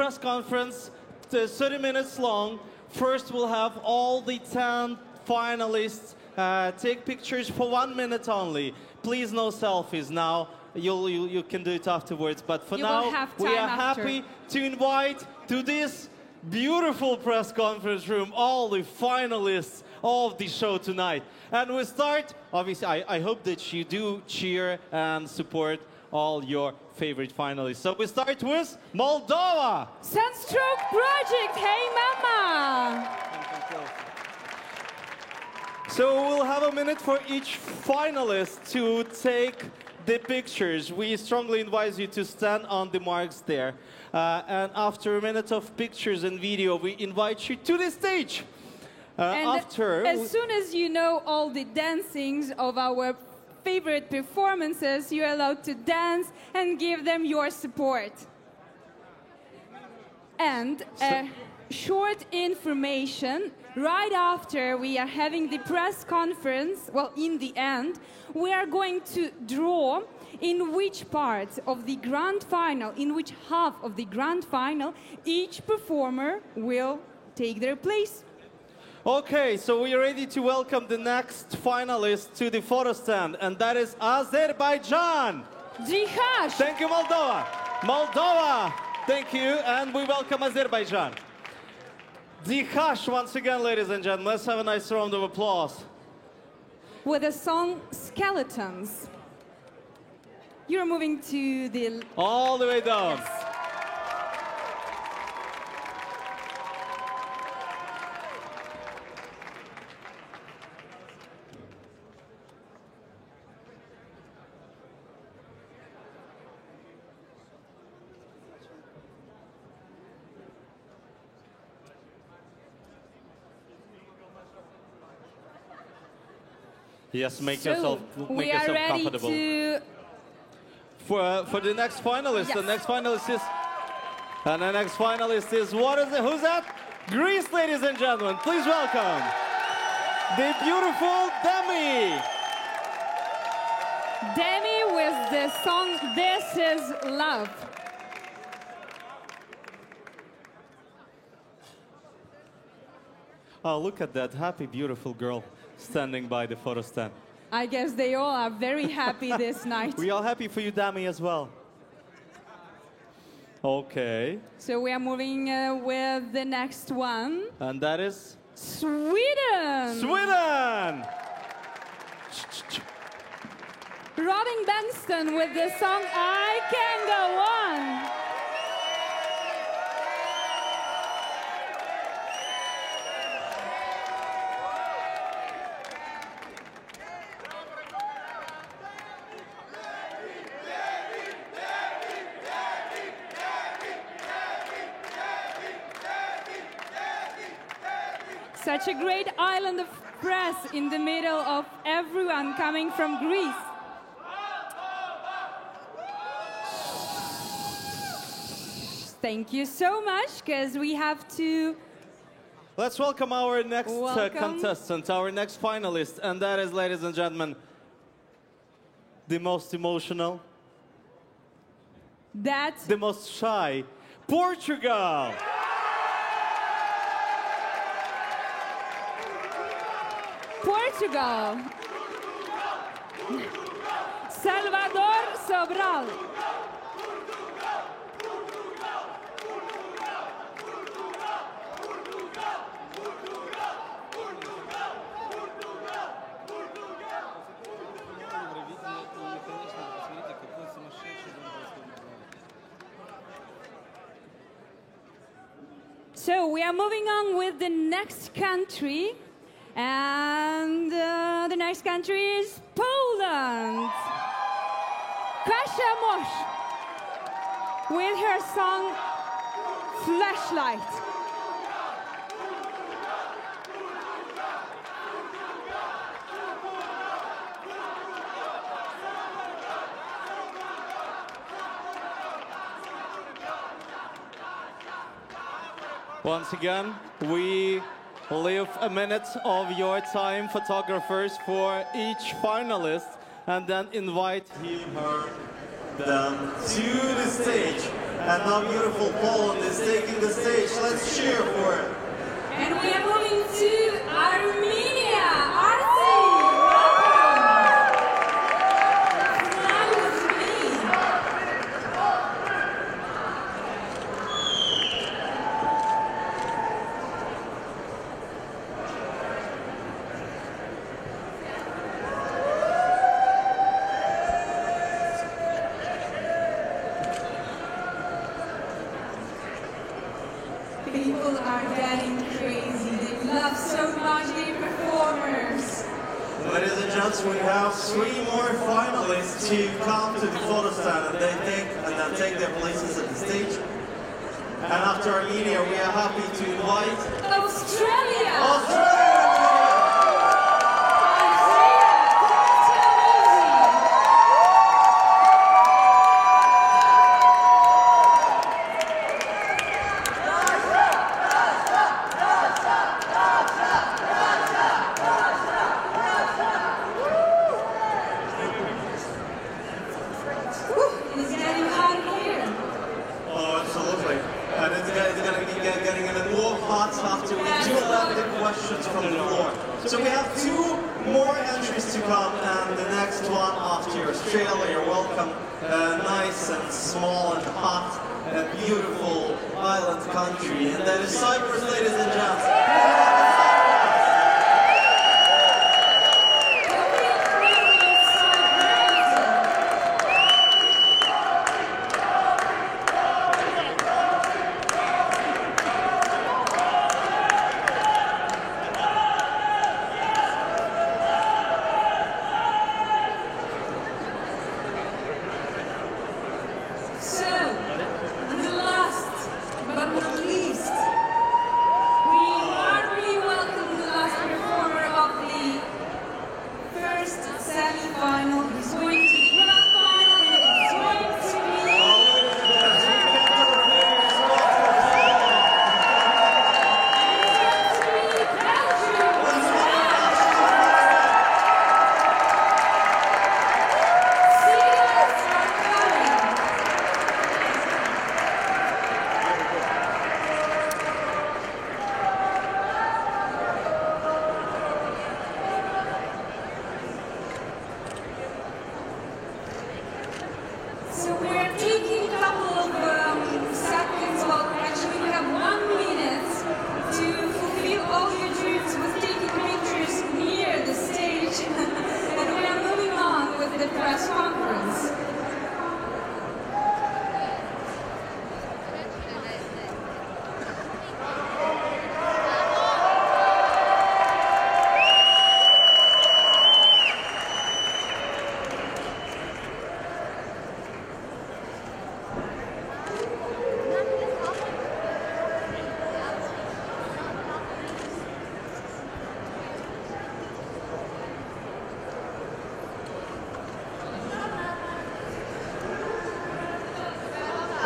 press conference, 30 minutes long. First, we'll have all the 10 finalists take pictures for 1 minute only. Please, no selfies now. You can do it afterwards. But for now, we are happy to invite to this beautiful press conference room all the finalists of the show tonight. And we start, obviously, I hope that you do cheer and support all your favorite finalists. So we start with Moldova. Sunstroke Project, hey mama! So we'll have a minute for each finalist to take the pictures. We strongly advise you to stand on the marks there. And after a minute of pictures and video, we invite you to the stage. As soon as you know all the dancings of our favorite performances, you're allowed to dance and give them your support. And short information, right after we are having the press conference, well, in the end, we are going to draw in which part of the grand final, in which half of the grand final, each performer will take their place. Okay, so we are ready to welcome the next finalist to the photo stand, and that is Azerbaijan. Jihad. Thank you, Moldova. Moldova, thank you, and we welcome Azerbaijan. Dihash, once again, ladies and gentlemen. Let's have a nice round of applause. With the song Skeletons. You're moving to the... All the way down. Yes. Yes, make yourself comfortable. To... For the next finalist, yes. The next finalist is, who's that? Greece, ladies and gentlemen. Please welcome the beautiful Demi. Demi with the song This Is Love. Oh, look at that happy, beautiful girl standing by the photo stand. I guess they all are very happy this night. We are happy for you, Dami, as well. Okay. So we are moving with the next one. And that is? Sweden! Sweden! Robin Benston with the song I Can Go On. Such a great island of press in the middle of everyone coming from Greece. Thank you so much, because we have to... Let's welcome our next contestant, our next finalist, and that is, ladies and gentlemen, the most emotional, the most shy, Portugal! Portugal. Salvador Sobral. So we are moving on with the next country. And the next country is Poland. Kasia Mosh with her song Flashlight. Once again, we leave a minute of your time, photographers, for each finalist, and then invite him or them to the stage. And now beautiful Poland is taking the stage. Let's cheer for it. And we are moving to Armenia. Artsy, welcome. Fly with me. People are getting crazy. They love so much the performers. Ladies and gents, we have 3 more finalists to come to the photo stand and then take their places at the stage. And after Armenia, we are happy to invite Australia! Australia! It's getting hot here. Oh, absolutely. And it's going to be getting even more hot after we do the questions from the floor. So we have 2 more entries to come, and the next one after Australia. You're welcome. Nice and small and hot and beautiful island country. And that is Cyprus, ladies and gents. So, the last but not least, we warmly welcome the last performer of the first semi-final. He's going to the grand final, and it's going to be Belgium. Seagulls are coming. So we're taking a couple of seconds, well actually we have 1 minute to fulfill all your dreams with taking pictures near the stage and we are moving on with the press conference.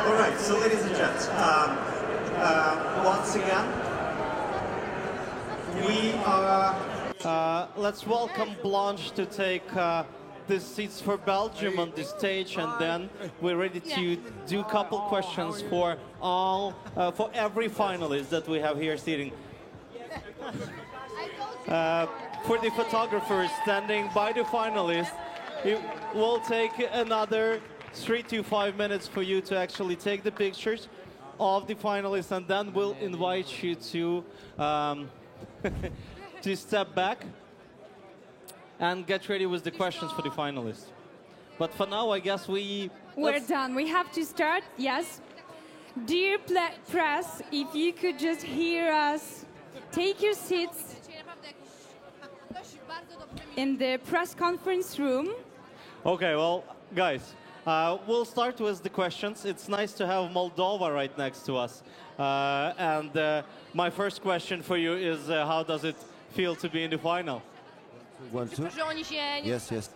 All right, so ladies and gents, once again, we are... let's welcome Blanche to take the seats for Belgium on the stage, and then we're ready to do a couple questions for for every finalist that we have here sitting. For the photographers standing by the finalists, it will take another 3 to 5 minutes for you to actually take the pictures of the finalists, and then we'll invite you to to step back and get ready with the questions for the finalists. But for now, I guess We're done. We have to start. Yes. Dear press, if you could just hear us, take your seats in the press conference room. Okay, well, guys, we'll start with the questions. It's nice to have Moldova right next to us. My first question for you is, how does it feel to be in the final? 1, 2. Yes, yes.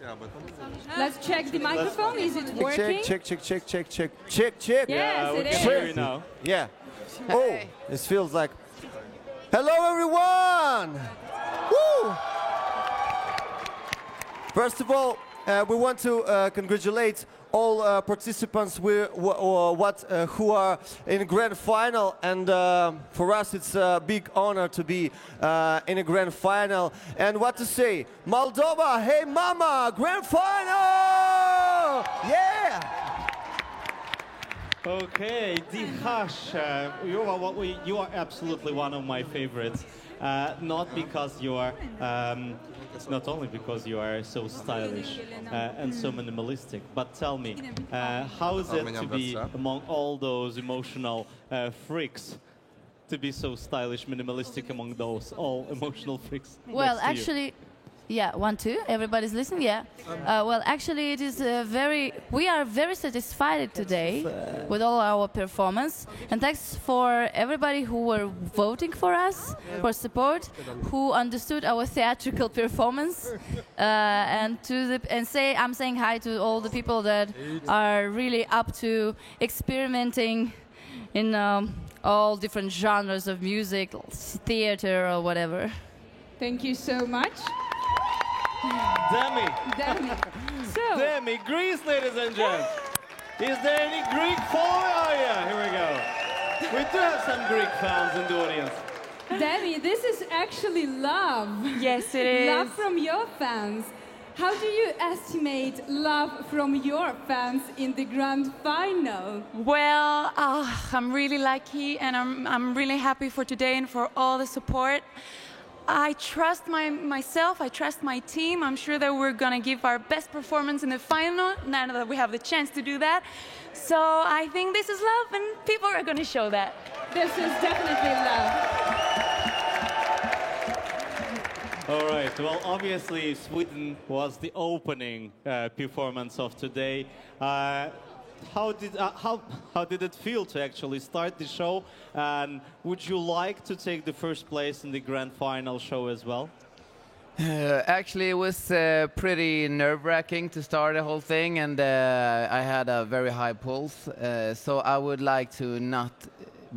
Let's check the microphone. Is it working? Check. Yes, We it can is. hear you now. Yeah. Oh, this feels like. Hello, everyone. Woo! First of all, we want to congratulate all participants who are in grand final, and for us it's a big honor to be in a grand final. And what to say? Moldova, hey mama, grand final! Yeah! Okay, Dihash, you are absolutely one of my favorites. Not because you are, not only because you are so stylish and so minimalistic, but tell me, how is it to be among all those emotional freaks, to be so stylish, minimalistic among those all emotional freaks? Well, actually, yeah, 1, 2. Everybody's listening. Yeah. Well, actually, it is we are very satisfied today with all our performance, and thanks for everybody who were voting for us, for support, who understood our theatrical performance, and I'm saying hi to all the people that are really up to experimenting in all different genres of music, theater, or whatever. Thank you so much. Demi. So, Demi, Greece, ladies and gents. Is there any Greek following? Oh yeah, here we go. We do have some Greek fans in the audience. Demi, this is actually love. Yes, it is. Love from your fans. How do you estimate love from your fans in the grand final? Well, I'm really lucky, and I'm really happy for today and for all the support. I trust myself, I trust my team. I'm sure that we're going to give our best performance in the final, now that we have the chance to do that. So I think this is love, and people are going to show that. This is definitely love. All right, well, obviously, Sweden was the opening performance of today. How did it feel to actually start the show? And would you like to take the first place in the grand final show as well? Actually, it was pretty nerve-wracking to start the whole thing, and I had a very high pulse. So I would like to not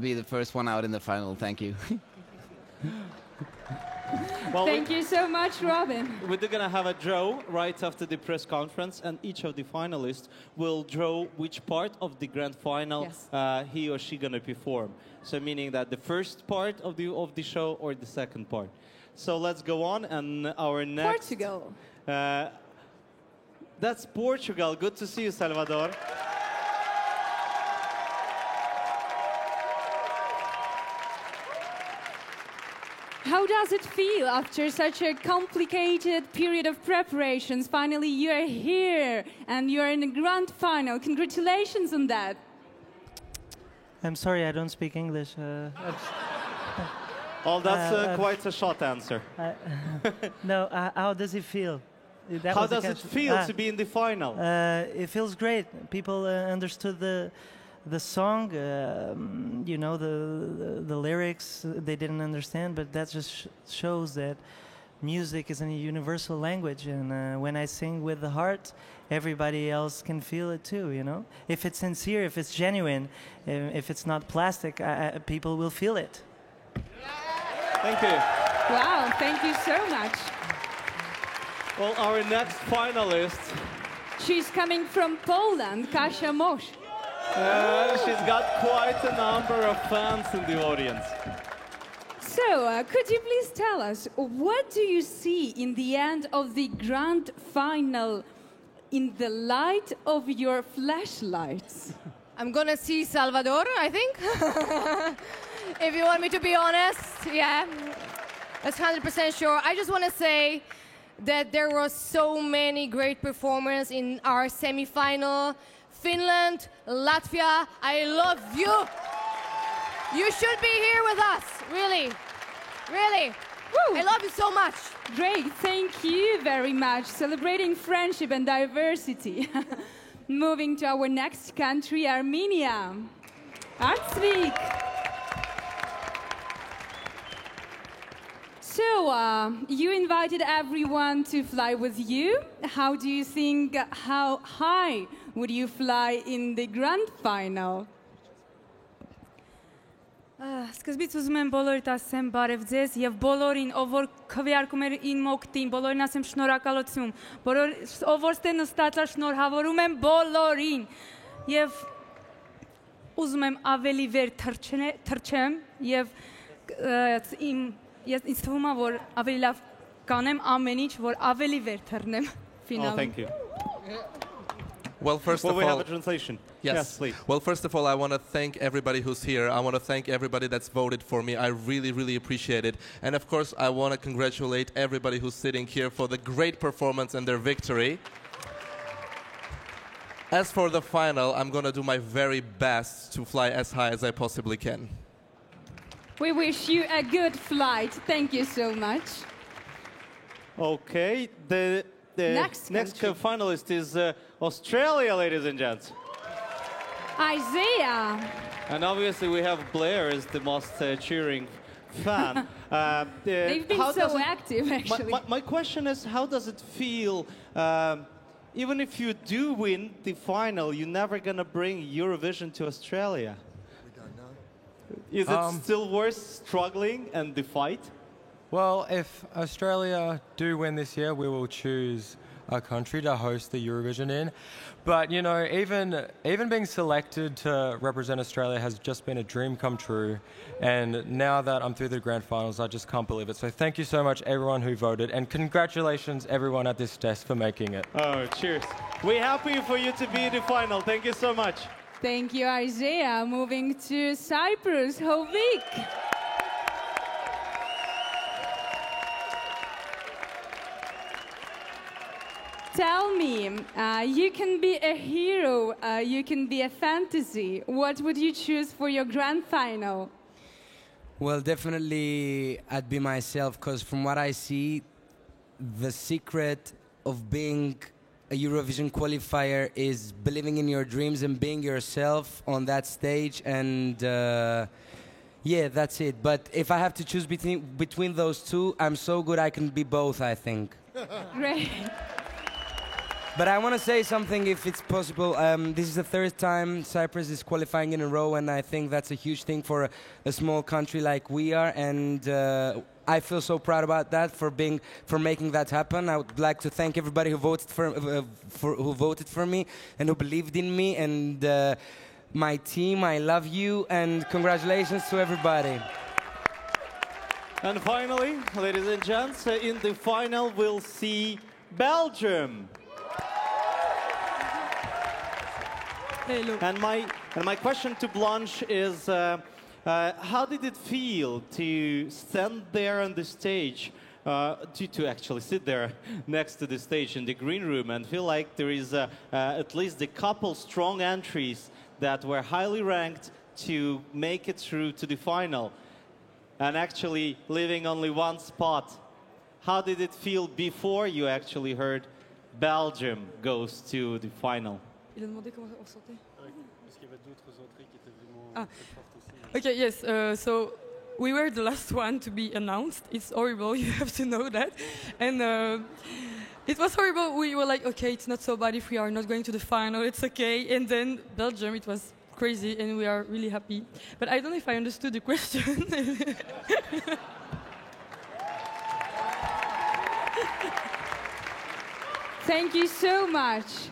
be the first one out in the final. Thank you. Well, Thank you so much, Robin. We're going to have a draw right after the press conference, and each of the finalists will draw which part of the grand final he or she going to perform. So meaning that the first part of the show or the second part. So let's go on, and our next... Portugal. That's Portugal. Good to see you, Salvador. How does it feel after such a complicated period of preparations? Finally, you're here and you're in the grand final. Congratulations on that. I'm sorry, I don't speak English. Oh, that's quite a short answer. No, how does it feel? How does it feel to be in the final? It feels great. People understood the song, you know, the lyrics they didn't understand, but that just shows that music is a universal language, and when I sing with the heart, everybody else can feel it too, you know? If it's sincere, if it's genuine, if it's not plastic, people will feel it. Thank you. Wow, thank you so much. Well, our next finalist... She's coming from Poland, Kasia Mosz. She's got quite a number of fans in the audience. So, could you please tell us, what do you see in the end of the grand final in the light of your flashlights? I'm gonna see Salvador, I think. If you want me to be honest, yeah. That's 100% sure. I just want to say that there were so many great performers in our semi-final. Finland, Latvia, I love you. You should be here with us, really, really. Woo. I love you so much. Great, thank you very much. Celebrating friendship and diversity. Moving to our next country, Armenia. Artsvik. So, you invited everyone to fly with you. How do you think, how high would you fly in the grand final? Սկզբից ուզում եմ բոլորիդ ասեմ բարև ձեզ եւ բոլորին, ով որ քվեարկում էր ին մոկտին, բոլորին ասեմ շնորհակալություն, ով որ ստե նստած է շնորհավորում եմ բոլորին եւ ուզում եմ ավելի վեր թռչեմ եւ ինձ թվում է որ ավելի լավ կանեմ ամեն ինչ որ ավելի վեր թռնեմ ֆինալում. Thank you. Well, first of we all, have a translation. yes, Please. Well, first of all, I want to thank everybody who's here. I want to thank everybody that's voted for me. I really, really appreciate it. And of course, I want to congratulate everybody who's sitting here for the great performance and their victory. As for the final, I'm going to do my very best to fly as high as I possibly can. We wish you a good flight. Thank you so much. Okay, the Next finalist is Australia, ladies and gents. Isaiah. And obviously we have Blair as the most cheering fan. They've been so active, actually. My question is, how does it feel, even if you do win the final, you're never going to bring Eurovision to Australia? We don't know. Is it still worth struggling and the fight? Well, if Australia do win this year, we will choose a country to host the Eurovision in. But, you know, even being selected to represent Australia has just been a dream come true. And now that I'm through the grand finals, I just can't believe it. So thank you so much, everyone who voted. And congratulations, everyone at this desk, for making it. Oh, cheers. We're happy for you to be in the final. Thank you so much. Thank you, Isaiah. Moving to Cyprus, Hovik. Tell me, you can be a hero, you can be a fantasy. What would you choose for your grand final? Well, definitely I'd be myself, because from what I see, the secret of being a Eurovision qualifier is believing in your dreams and being yourself on that stage. And yeah, that's it. But if I have to choose between those two, I'm so good I can be both, I think. Great. But I want to say something, if it's possible. This is the third time Cyprus is qualifying in a row, and I think that's a huge thing for a small country like we are. And I feel so proud about that, for making that happen. I would like to thank everybody who voted for me and who believed in me, and my team. I love you, and congratulations to everybody. And finally, ladies and gents, in the final we'll see Belgium. Hello. And my question to Blanche is, how did it feel to stand there on the stage, to actually sit there next to the stage in the green room and feel like there is at least a couple strong entries that were highly ranked to make it through to the final, and actually leaving only one spot? How did it feel before you actually heard Belgium goes to the final? Il a demandé comment on sentait. Parce qu'il y avait d'autres entrées qui étaient vraiment très fortes aussi. Okay, yes. So we were the last one to be announced. It's horrible. You have to know that. And it was horrible. We were like, okay, it's not so bad if we are not going to the final. It's okay. And then Belgium, it was crazy, and we are really happy. But I don't know if I understood the question. Thank you so much.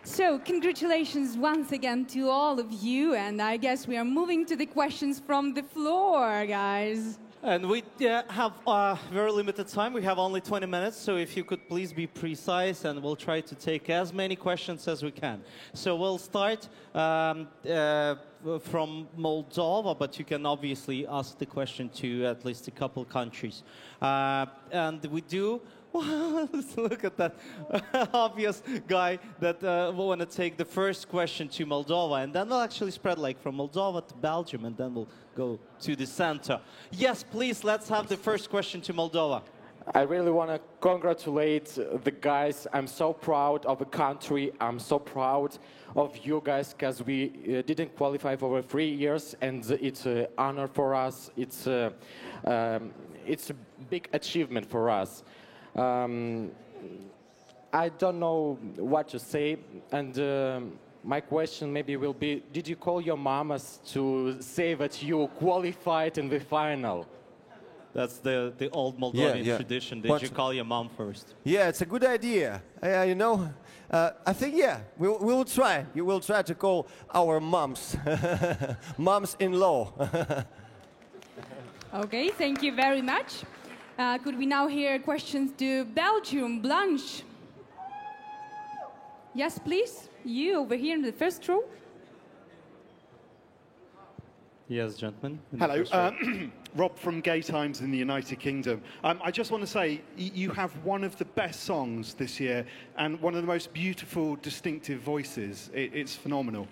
So, congratulations once again to all of you, and I guess we are moving to the questions from the floor, guys. And we have very limited time. We have only 20 minutes, so if you could please be precise, and we'll try to take as many questions as we can. So we'll start from Moldova, but you can obviously ask the question to at least a couple countries. And we do... Look at that obvious guy that will want to take the first question to Moldova, and then we'll actually spread like from Moldova to Belgium, and then we'll go to the center. Yes, please, let's have the first question to Moldova. I really want to congratulate the guys. I'm so proud of the country. I'm so proud of you guys, because we didn't qualify for over 3 years, and it's an honor for us. It's a big achievement for us. I don't know what to say, and My question maybe will be, did you call your mamas to say that you qualified in the final? That's the old Moldovan yeah. tradition. Did What- you call your mom first? Yeah, it's a good idea. You know, I think, yeah, we will try. You will try to call our moms, moms-in-law. Okay, thank you very much. Could we now hear questions to Belgium? Blanche. Yes, please. You over here in the first row. Yes, gentlemen. in the Hello, first row. Rob from Gay Times in the United Kingdom. I just want to say you have one of the best songs this year and one of the most beautiful, distinctive voices. It's phenomenal.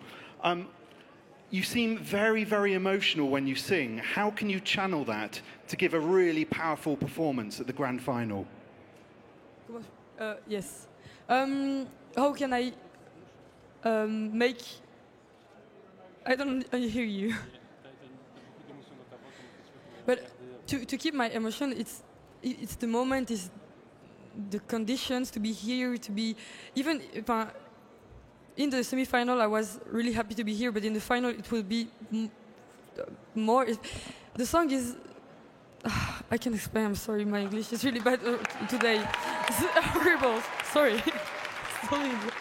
You seem very, very emotional when you sing. How can you channel that to give a really powerful performance at the grand final? Yes. How can I make... I don't hear you. But to keep my emotion, it's the moment, it's the conditions to be here, to be... Even in the semi-final, I was really happy to be here, but in the final, it will be more... The song is... I can't explain, I'm sorry, my English is really bad today. It's horrible, sorry. It's horrible.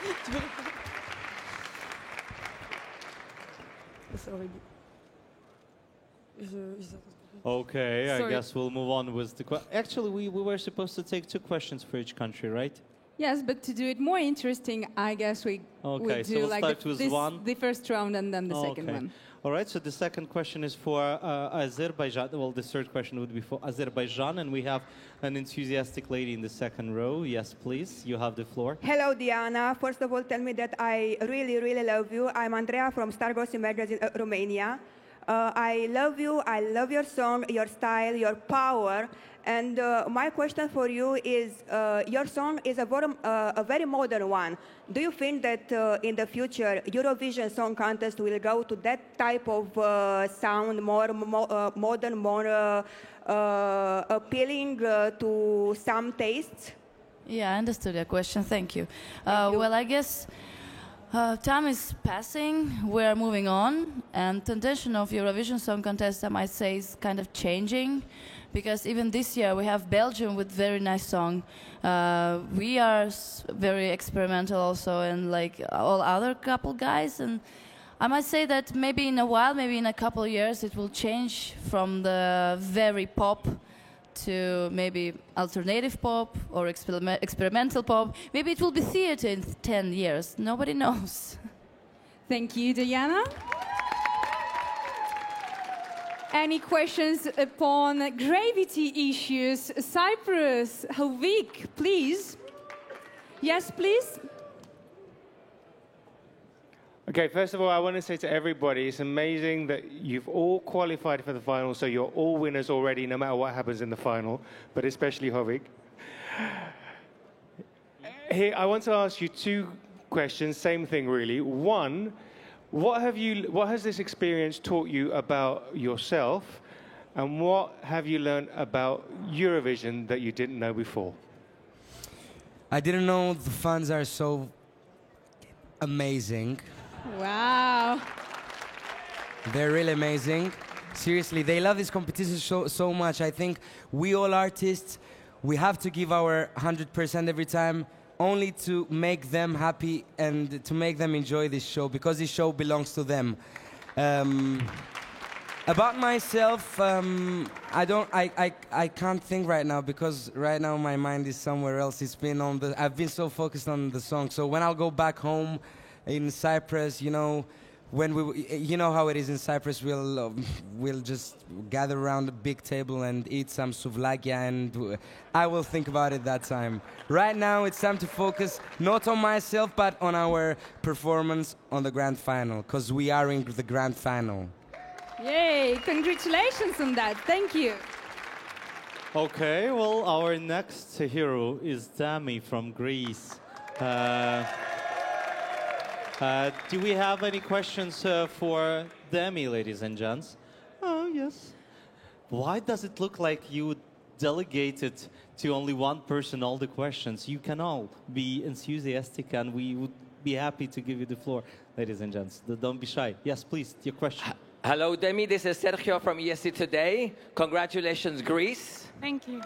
It's horrible. Okay, I Sorry. guess we'll move on with the... Actually, we were supposed to take 2 questions for each country, right? Yes, but to do it more interesting, I guess we Okay, would so do we'll like start with one. the first round and then the second one. All right, so the second question is for Azerbaijan. Well, the third question would be for Azerbaijan, and we have an enthusiastic lady in the second row. Yes, please, you have the floor. Hello, Diana. First of all, tell me that I really, really love you. I'm Andrea from Stargossip Magazine, Romania. I love you. I love your song, your style, your power. And my question for you is, your song is a very modern one. Do you think that in the future, Eurovision Song Contest will go to that type of sound, more modern, more appealing to some tastes? Yeah, I understood your question. Thank you. Well, I guess time is passing. We're moving on, and the intention of Eurovision Song Contest, I might say, is kind of changing, because even this year we have Belgium with very nice song. We are very experimental also, and like all other couple guys. And I might say that maybe in a while, maybe in a couple of years, it will change from the very pop to maybe alternative pop or experimental pop. Maybe it will be theater in 10 years. Nobody knows. Thank you, Diana. Any questions upon gravity issues? Cyprus, Hovik, please. Yes, please. Okay, first of all, I want to say to everybody, it's amazing that you've all qualified for the final, so you're all winners already, no matter what happens in the final, but especially Hovik. Here, I want to ask you 2 questions, same thing really. One, what has this experience taught you about yourself, and what have you learned about Eurovision that you didn't know before? I didn't know the fans are so amazing. Wow. They're really amazing. Seriously, they love this competition so much. I think we all artists, we have to give our 100% every time, only to make them happy and to make them enjoy this show, because this show belongs to them. About myself, I can't think right now, because right now my mind is somewhere else. I've been so focused on the song. So when I'll go back home in Cyprus, you know, you know how it is in Cyprus, we'll just gather around a big table and eat some souvlaki, and I will think about it that time. Right now, it's time to focus not on myself, but on our performance on the grand final, because we are in the grand final. Yay, congratulations on that. Thank you. Okay, well, our next hero is Dami from Greece. Do we have any questions for Demi, ladies and gents? Oh, yes. Why does it look like you delegated to only one person all the questions. You can all be enthusiastic, and we would be happy to give you the floor, ladies and gents. Don't be shy. Yes, please, your question. Hello, Demi. This is Sergio from ESC Today. Congratulations, Greece. Thank you.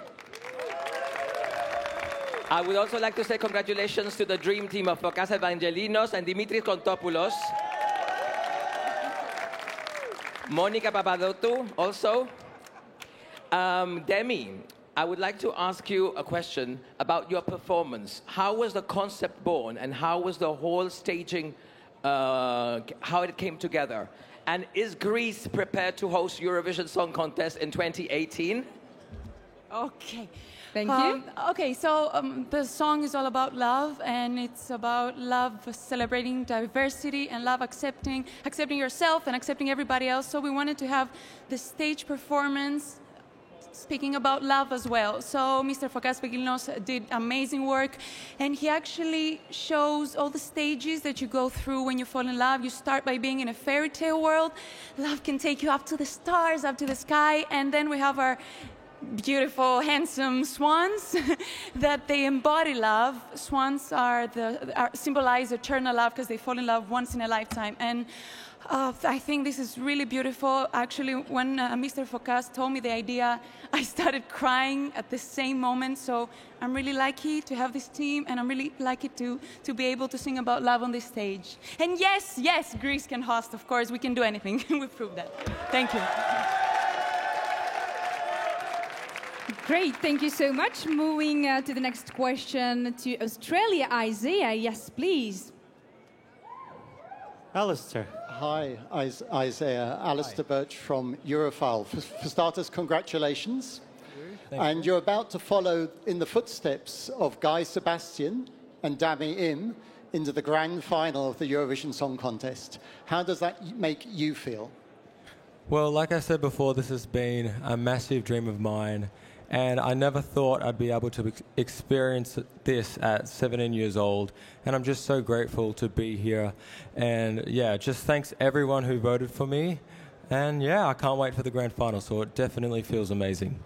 I would also like to say congratulations to the dream team of Fokas Evangelinos and Dimitris Kontopoulos. Monica Papadotou also. Demi, I would like to ask you a question about your performance. How was the concept born, and how was the whole staging, how it came together? And is Greece prepared to host Eurovision Song Contest in 2018? Okay. Thank you. Okay, so the song is all about love, and it's about love celebrating diversity and love accepting yourself and accepting everybody else. So we wanted to have the stage performance speaking about love as well. So Mr. Fokas Evangelinos did amazing work, and he actually shows all the stages that you go through when you fall in love. You start by being in a fairy tale world. Love can take you up to the stars, up to the sky, and then we have our beautiful, handsome swans that they embody love. Swans symbolize eternal love because they fall in love once in a lifetime. And I think this is really beautiful. Actually, when Mr. Fokas told me the idea, I started crying at the same moment. So I'm really lucky to have this team, and I'm really lucky to be able to sing about love on this stage. And yes, Greece can host, of course. We can do anything. We've proved that. Thank you. Great, thank you so much. Moving to the next question to Australia, Isaiah. Yes, please. Alistair. Hi, Isaiah. Alistair Birch from Europhile. For starters, congratulations. And you're about to follow in the footsteps of Guy Sebastian and Dami Im into the grand final of the Eurovision Song Contest. How does that make you feel? Well, like I said before, this has been a massive dream of mine. And I never thought I'd be able to experience this at 17 years old. And I'm just so grateful to be here. And yeah, just thanks everyone who voted for me. And yeah, I can't wait for the grand final. So it definitely feels amazing.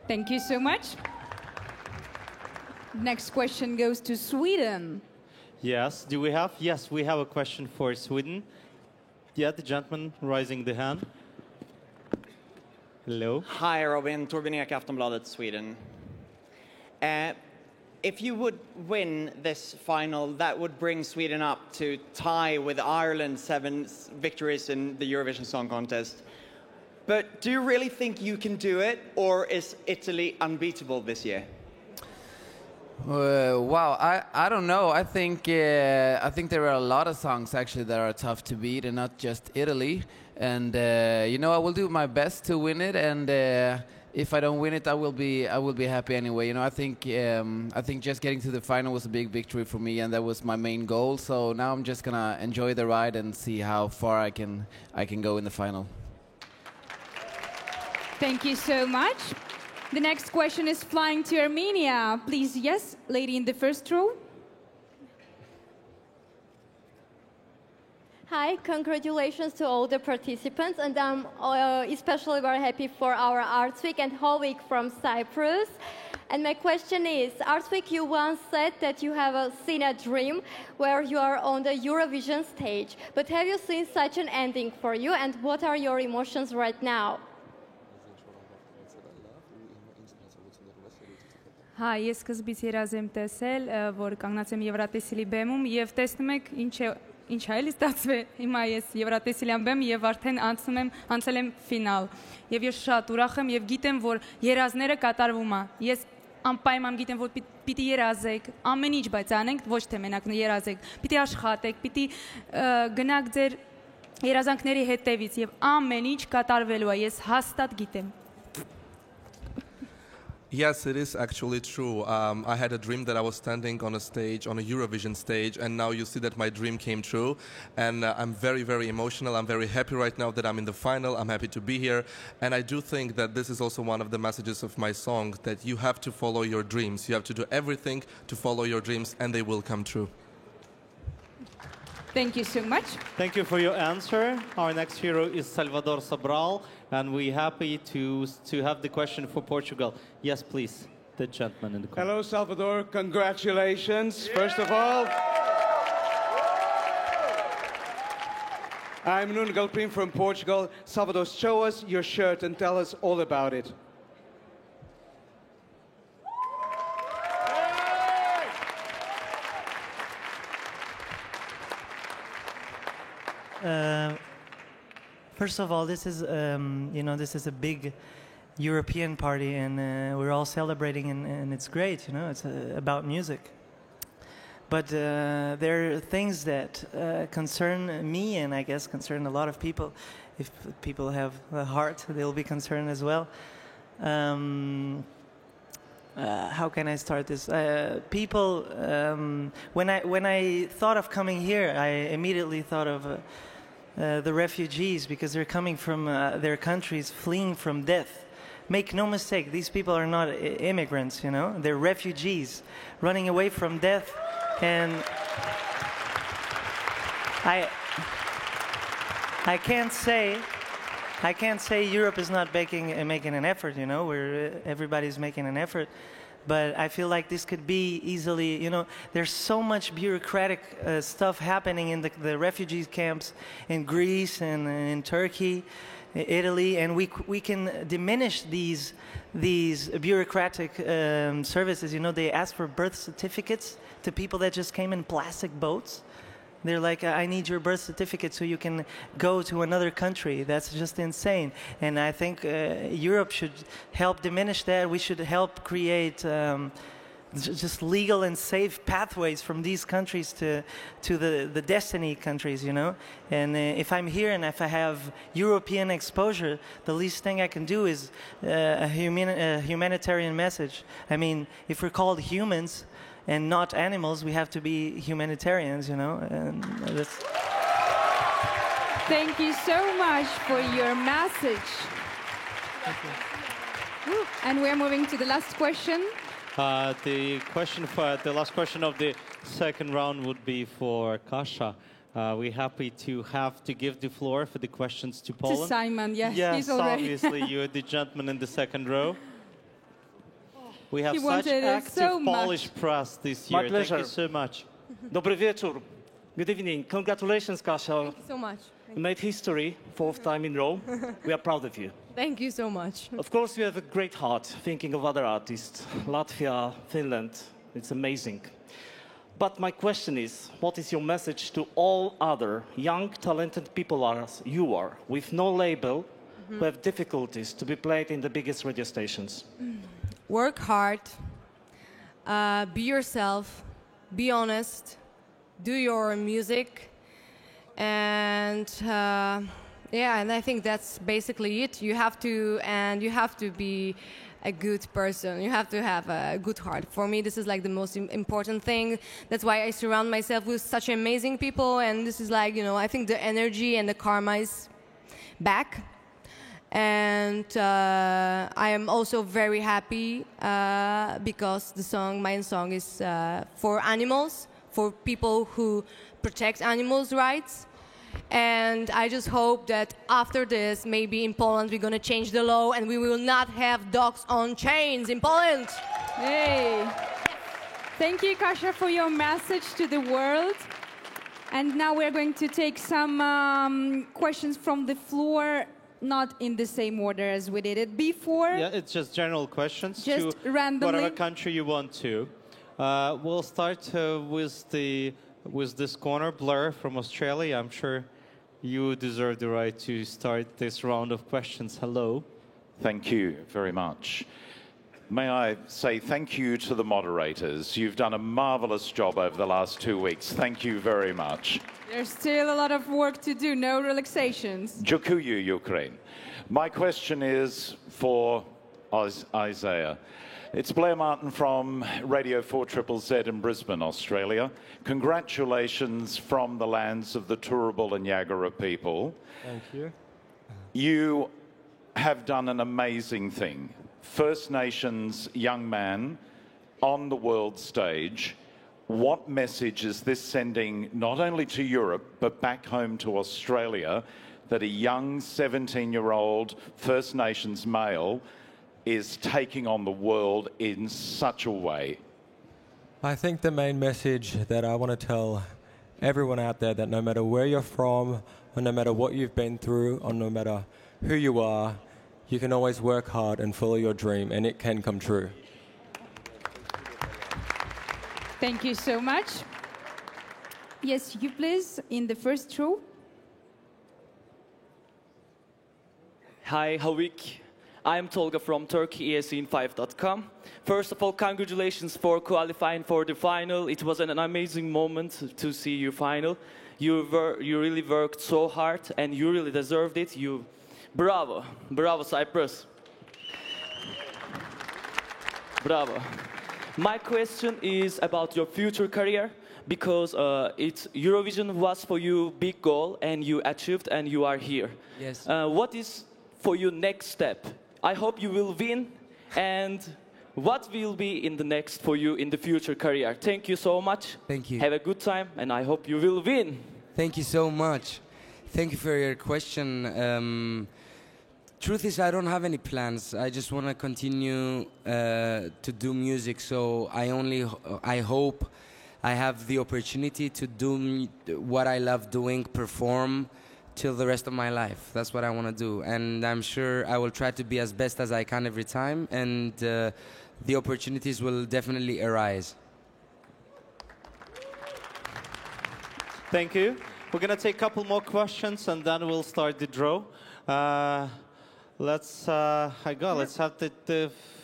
Thank you so much. Next question goes to Sweden. Yes, do we have? Yes, we have a question for Sweden. Yeah, the gentleman raising the hand. Hello. Hi, Robin. Torbjörn Ek, Aftonbladet, Sweden. If you would win this final, that would bring Sweden up to tie with Ireland's 7 victories in the Eurovision Song Contest. But do you really think you can do it, or is Italy unbeatable this year? Wow, I don't know. I think there are a lot of songs actually that are tough to beat, and not just Italy. And I will do my best to win it. And if I don't win it, I will be happy anyway. I think just getting to the final was a big victory for me, and that was my main goal. So now I'm just gonna enjoy the ride and see how far I can go in the final. Thank you so much. The next question is flying to Armenia. Please, yes, lady in the first row. Hi, congratulations to all the participants, and I'm especially very happy for our Arts Week and whole week from Cyprus. And my question is, Arts Week, you once said that you have seen a dream where you are on the Eurovision stage. But have you seen such an ending for you, and what are your emotions right now? Հա, ես սկզբից երազ եմ տեսել, որ կանգնած եմ Եվրատեսիլի բեմում եւ տեսնում եք ինչ է էլի ստացվել։ Հիմա ես Եվրատեսիլյան բեմ եւ արդեն անցել եմ ֆինալ։ Եվ ես շատ ուրախ եմ եւ գիտեմ, որ երազները կատարվում է։ Ես անպայման գիտեմ, որ պիտի երազեք, ամեն ինչ բայց անենք, ոչ թե մենակ երազեք։ Պիտի աշխատեք, պիտի գնաք ձեր երազանքների հետևից եւ ամեն ինչ կատարվելու է։ Ես հաստատ գիտեմ։ Yes, it is actually true. I had a dream that I was standing on a stage, on a Eurovision stage, and now you see that my dream came true. And I'm very, very emotional. I'm very happy right now that I'm in the final. I'm happy to be here. And I do think that this is also one of the messages of my song, that you have to follow your dreams. You have to do everything to follow your dreams, and they will come true. Thank you so much. Thank you for your answer. Our next hero is Salvador Sobral, and we're happy to have the question for Portugal. Yes, please, the gentleman in the corner. Hello, Salvador. Congratulations, first of all. I'm Nuno Galpin from Portugal. Salvador, show us your shirt and tell us all about it. First of all, this is, this is a big European party, and we're all celebrating, and it's great, it's about music. But there are things that concern me, and I guess concern a lot of people. If people have a heart, they'll be concerned as well. How can I start this? People, when I thought of coming here, I immediately thought of the refugees, because they're coming from their countries, fleeing from death. Make no mistake, these people are not immigrants, They're refugees running away from death. And I can't say Europe is not making an effort, everybody's making an effort. But I feel like this could be easily, there's so much bureaucratic stuff happening in the refugee camps in Greece and in Turkey, Italy, and we can diminish these bureaucratic services. They ask for birth certificates to people that just came in plastic boats. They're like, I need your birth certificate so you can go to another country. That's just insane. And I think Europe should help diminish that. We should help create just legal and safe pathways from these countries to the destiny countries, And if I'm here and if I have European exposure, the least thing I can do is a humanitarian message. I mean, if we're called humans and not animals, we have to be humanitarians, And that's... Thank you so much for your message. And we're moving to the last question. The last question of the second round would be for Kasia. We're happy to give the floor for the questions to Poland. To Simon, yes, yes, he's already. Obviously, you're the gentleman in the second row. We have such active so Polish press this year. My pleasure. Thank you so much. Dobry wieczór. Good evening. Congratulations, Kasia. Thank you so much. You made history, 4th time in a row. We are proud of you. Thank you so much. Of course, you have a great heart, thinking of other artists. Latvia, Finland, it's amazing. But my question is, what is your message to all other young, talented people as you are, with no label, who have difficulties to be played in the biggest radio stations? Work hard, be yourself, be honest, do your music, and and I think that's basically it. You have to be a good person. You have to have a good heart. For me, this is like the most important thing. That's why I surround myself with such amazing people, and this is like, I think the energy and the karma is back. And I am also very happy because my song is for animals, for people who protect animals' rights. And I just hope that after this, maybe in Poland, we're going to change the law and we will not have dogs on chains in Poland. Hey. Thank you, Kasia, for your message to the world. And now we're going to take some questions from the floor, not in the same order as we did it before. Yeah, it's just general questions. Just to randomly. Whatever country you want to. We'll start with this corner, Blur from Australia. I'm sure you deserve the right to start this round of questions. Hello. Thank you very much. May I say thank you to the moderators. You've done a marvelous job over the last 2 weeks. Thank you very much. There's still a lot of work to do, no relaxations. Dziękuję, Ukraine. My question is for Isaiah. It's Blair Martin from Radio 4ZZZ in Brisbane, Australia. Congratulations from the lands of the Turrbal and Yagara people. Thank you. You have done an amazing thing. First Nations young man on the world stage. what message is this sending not only to Europe but back home to Australia that a young 17-year-old First Nations male is taking on the world in such a way? I think the main message that I want to tell everyone out there, that no matter where you're from, or no matter what you've been through, or no matter who you are, you can always work hard and follow your dream, and it can come true. Thank you so much. Yes, you please, in the first row. Hi, Havik. I'm Tolga from Turkey, ESN5.com. First of all, congratulations for qualifying for the final. It was an amazing moment to see you final. You really worked so hard and you really deserved it. Bravo. Bravo, Cyprus. Bravo. My question is about your future career, because Eurovision was for you big goal and you achieved and you are here. Yes. What is for you next step? I hope you will win, and what will be in the next for you in the future career? Thank you so much. Thank you. Have a good time, and I hope you will win. Thank you so much. Thank you for your question. Truth is, I don't have any plans. I just want to continue to do music. So I hope I have the opportunity to do what I love doing, perform till the rest of my life. That's what I want to do. And I'm sure I will try to be as best as I can every time. And the opportunities will definitely arise. Thank you. We're going to take a couple more questions and then we'll start the draw. Let's have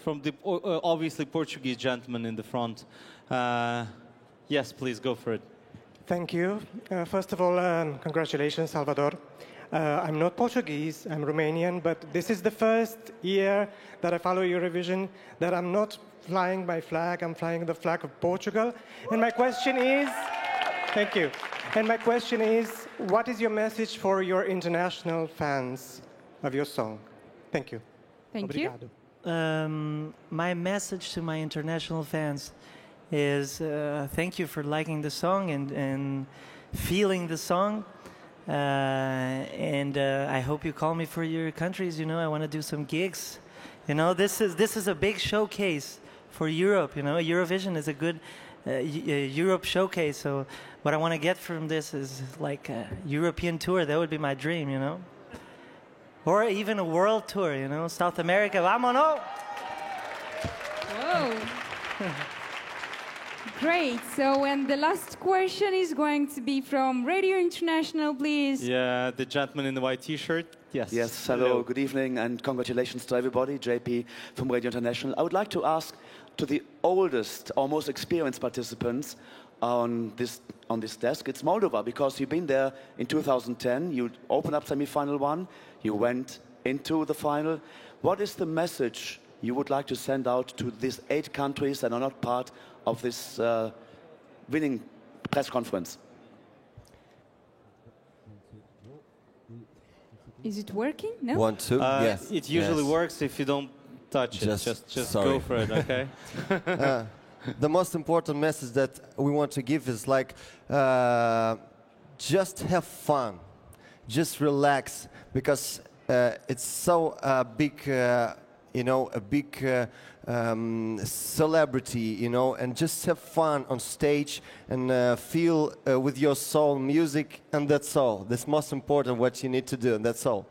from the obviously Portuguese gentleman in the front. Yes, please go for it. Thank you. First of all, congratulations, Salvador. I'm not Portuguese, I'm Romanian, but this is the first year that I follow Eurovision that I'm not flying my flag, I'm flying the flag of Portugal. And my question is, thank you. And my question is, what is your message for your international fans of your song? Thank you. Thank Obrigado. you. My message to my international fans is thank you for liking the song and feeling the song. And I hope you call me for your countries. You know, I want to do some gigs. You know, this is a big showcase for Europe. You know, Eurovision is a good Europe showcase. So what I want to get from this is like a European tour. That would be my dream, you know. Or even a world tour, you know, South America. Vámonos! Whoa. Great. So, and the last question is going to be from Radio International, please. Yeah, the gentleman in the white T-shirt. Yes. Yes, hello, good evening, and congratulations to everybody. JP from Radio International. I would like to ask to the oldest or most experienced participants on this desk, it's Moldova, because you've been there in 2010. You opened up semi-final 1. You went into the final. What is the message you would like to send out to these 8 countries that are not part of this winning press conference? Is it working? No? 1, 2, yes. It usually works if you don't touch it. Just go for it, okay? The most important message that we want to give is like, just have fun, just relax, because it's so big, you know, a big celebrity, you know, and just have fun on stage and feel with your soul music, and that's all. That's most important what you need to do, and that's all.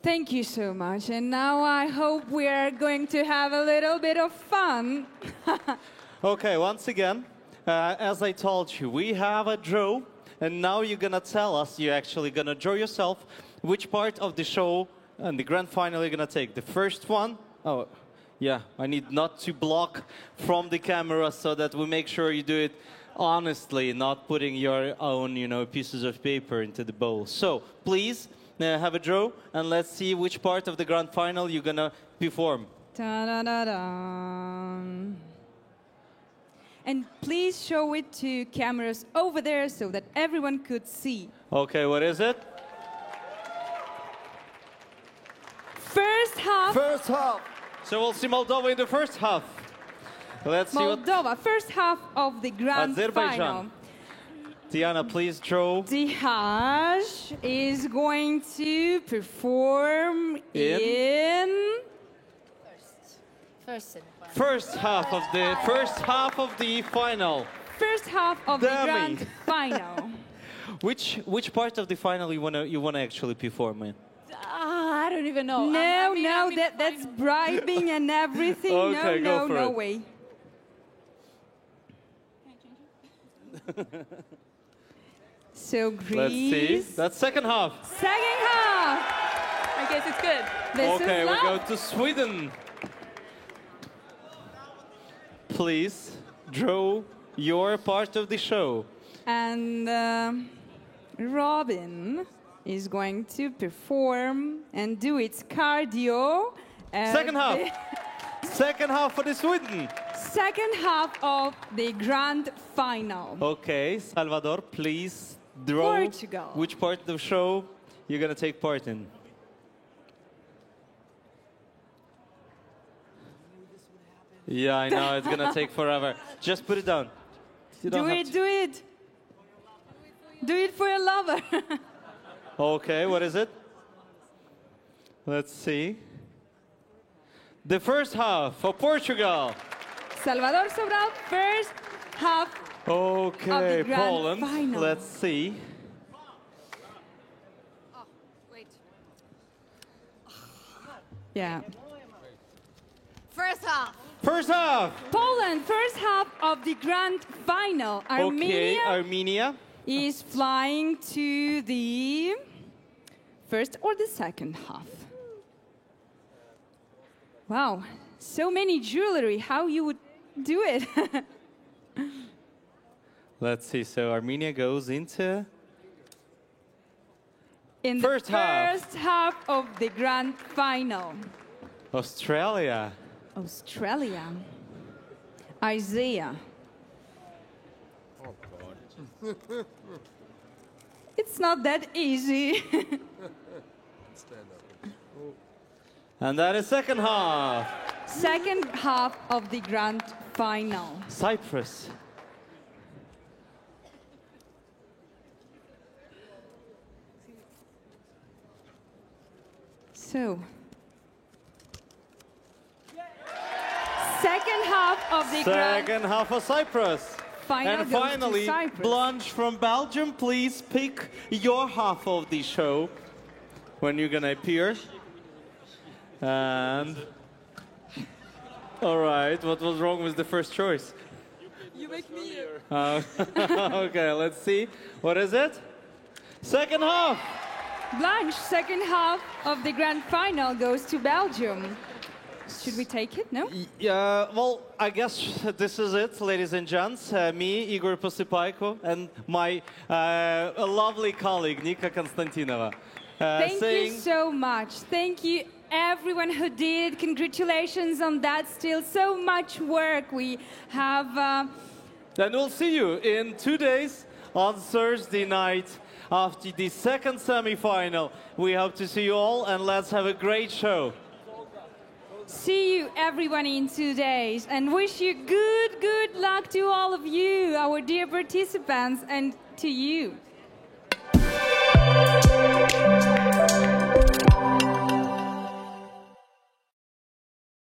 Thank you so much. And now I hope we are going to have a little bit of fun. Okay, once again, as I told you, we have a draw, and now you're going to tell us, you're actually going to draw yourself, which part of the show and the grand final you're going to take. The first one, oh, yeah, I need not to block from the camera so that we make sure you do it honestly, not putting your own, you know, pieces of paper into the bowl. So, please, have a draw, and let's see which part of the grand final you're going to perform. Ta-da-da-da. And please show it to cameras over there so that everyone could see. Okay, what is it? First half. First half. So we'll see Moldova in the first half. Let's see what Moldova, first half of the grand Azerbaijan. final. Diana, please draw. Dihaj is going to perform in first half of the final. first half of the Demi. grand final. Which part of the final you wanna actually perform in? I don't even know. No, that's bribing and everything. Okay, go no, for no it. way. So Greece. Let's see. That's second half. Second half. I guess it's good. Okay, we go to Sweden. Please draw your part of the show. And Robin is going to perform and do its cardio. at Second half. the Second half for the Sweden. Second half of the grand final. Okay, Salvador, please draw Portugal. which part of the show you're gonna take part in. Yeah, I know, it's gonna take forever. Just put it down. You don't Do have it, to- do it. Do it for your lover. Okay, what is it? Let's see. The first half for Portugal. Salvador Sobral, first half. Okay, Of the grand Poland. final. Let's see. Yeah. First half. First half. Poland, first half of the grand final. Okay, Armenia Armenia. is flying to the first or the second half. Wow, so many jewelry. How you would do it? Let's see. So Armenia goes into In First the half. first half of the grand final. Australia. Australia. Isaiah. It's not that easy. And that is second half. Second half of the grand final. Cyprus. So, second half of the grand Second half of Cyprus. final And goes finally, to Cyprus. Blanche from Belgium, please pick your half of the show when you're gonna appear. And all right, what was wrong with the first choice? You make me. Okay, let's see. What is it? Second half. Blanche, second half of the grand final goes to Belgium. Should we take it? No? Yeah, well, I guess this is it, ladies and gents. Me, Igor Posipaiko, and my lovely colleague, Nika Konstantinova. Thank you so much. Thank you, everyone who did. Congratulations on that. Still so much work we have. And we'll see you in 2 days on Thursday night after the second semi-final. We hope to see you all, and let's have a great show. See you, everyone, in 2 days, and wish you good luck to all of you, our dear participants, and to you.